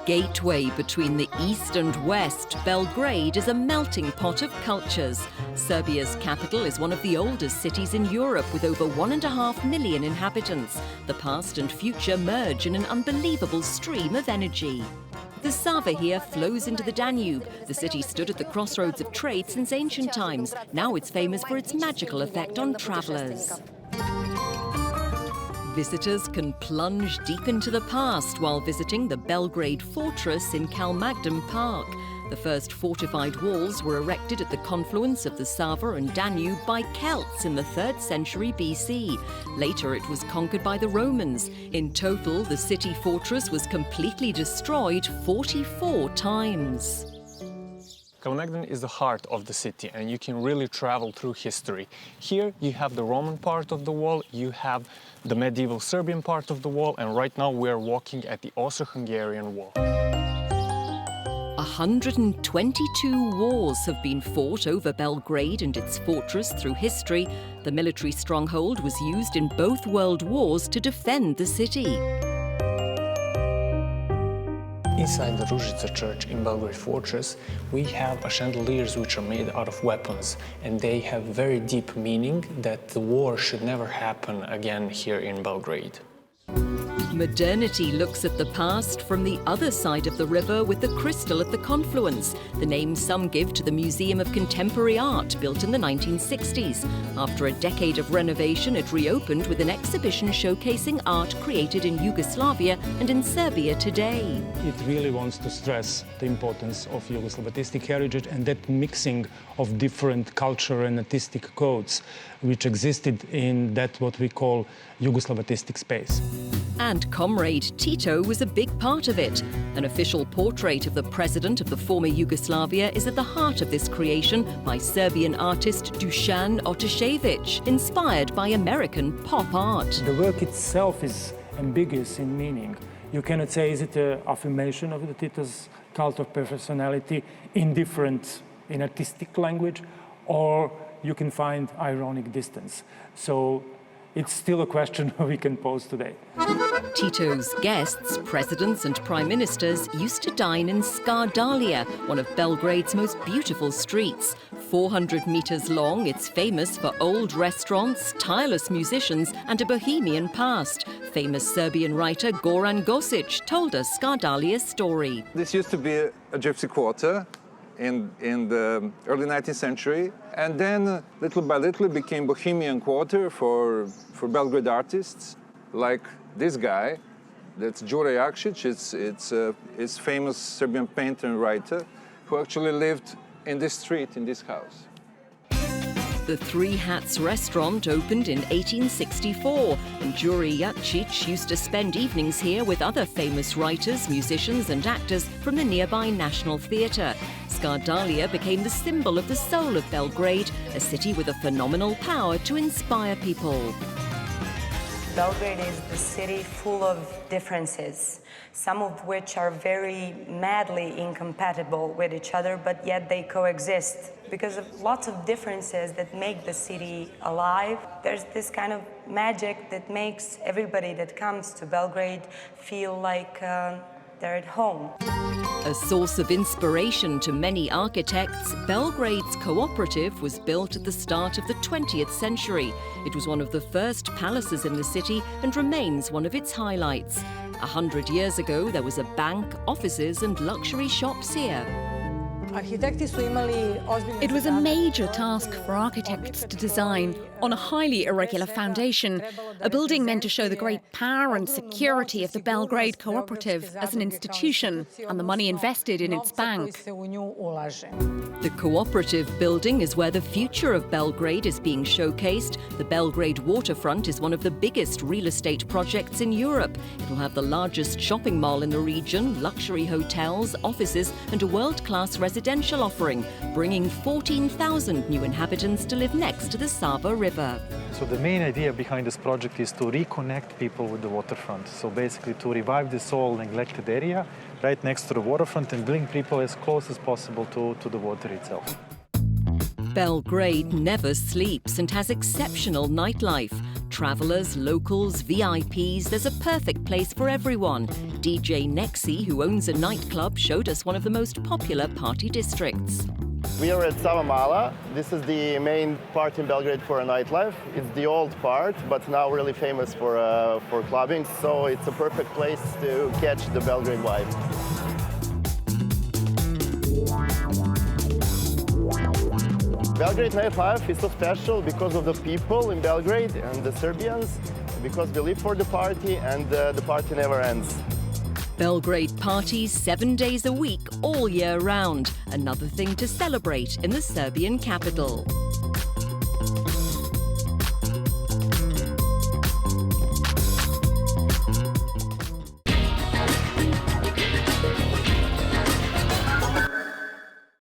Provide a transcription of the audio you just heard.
gateway between the East and West, Belgrade is a melting pot of cultures. Serbia's capital is one of the oldest cities in Europe with over 1.5 million inhabitants. The past and future merge in an unbelievable stream of energy. The Sava here flows into the Danube. The city stood at the crossroads of trade since ancient times. Now it's famous for its magical effect on travellers. Visitors can plunge deep into the past while visiting the Belgrade Fortress in Kalmagdan Park. The first fortified walls were erected at the confluence of the Sava and Danube by Celts in the 3rd century BC. Later it was conquered by the Romans. In total, the city fortress was completely destroyed 44 times. Kalmagdan is the heart of the city, and you can really travel through history. Here you have the Roman part of the wall, you have the medieval Serbian part of the wall, and right now we're walking at the Austro-Hungarian wall. 122 wars have been fought over Belgrade and its fortress through history. The military stronghold was used in both world wars to defend the city. Inside the Ružica church in Belgrade Fortress, we have chandeliers which are made out of weapons, and they have very deep meaning that the war should never happen again here in Belgrade. Modernity looks at the past from the other side of the river with the crystal at the confluence, the name some give to the Museum of Contemporary Art built in the 1960s. After a decade of renovation, it reopened with an exhibition showcasing art created in Yugoslavia and in Serbia today. It really wants to stress the importance of Yugoslav artistic heritage and that mixing of different culture and artistic codes which existed in that what we call Yugoslav artistic space. And Comrade Tito was a big part of it. An official portrait of the president of the former Yugoslavia is at the heart of this creation by Serbian artist Dusan Otošević, inspired by American pop art. The work itself is ambiguous in meaning. You cannot say, is it an affirmation of the Tito's cult of personality, indifferent in artistic language, or you can find ironic distance. So it's still a question we can pose today. Tito's guests, presidents and prime ministers, used to dine in Scara Dalia, one of Belgrade's most beautiful streets. 400 meters long, it's famous for old restaurants, tireless musicians and a bohemian past. Famous Serbian writer Goran Gosic told us Scara Dalia's story. This used to be a gypsy quarter in the early 19th century, and then little by little it became bohemian quarter for Belgrade artists, like this guy, that's Đure Jakšić. It's famous Serbian painter and writer who actually lived in this street, in this house. The Three Hats restaurant opened in 1864, and Đure Jakšić used to spend evenings here with other famous writers, musicians and actors from the nearby National Theatre. Scara Dalia became the symbol of the soul of Belgrade, a city with a phenomenal power to inspire people. Belgrade is the city full of differences, some of which are very madly incompatible with each other, but yet they coexist. Because of lots of differences that make the city alive, there's this kind of magic that makes everybody that comes to Belgrade feel like they're at home. A source of inspiration to many architects, Belgrade's Cooperative was built at the start of the 20th century. It was one of the first palaces in the city and remains one of its highlights. 100 years ago, there was a bank, offices and luxury shops here. It was a major task for architects to design, on a highly irregular foundation, a building meant to show the great power and security of the Belgrade Cooperative as an institution and the money invested in its bank. The Cooperative Building is where the future of Belgrade is being showcased. The Belgrade waterfront is one of the biggest real estate projects in Europe. It will have the largest shopping mall in the region, luxury hotels, offices and a world-class residential offering, bringing 14,000 new inhabitants to live next to the Sava River. So the main idea behind this project is to reconnect people with the waterfront. So basically to revive this old neglected area right next to the waterfront and bring people as close as possible to the water itself. Belgrade never sleeps and has exceptional nightlife. Travellers, locals, VIPs, there's a perfect place for everyone. DJ Nexi, who owns a nightclub, showed us one of the most popular party districts. We are at Savamala. This is the main part in Belgrade for a nightlife. It's the old part, but now really famous for clubbing, so it's a perfect place to catch the Belgrade vibe. Belgrade nightlife is so special because of the people in Belgrade and the Serbians, because we live for the party and the party never ends. Belgrade parties 7 days a week, all year round. Another thing to celebrate in the Serbian capital.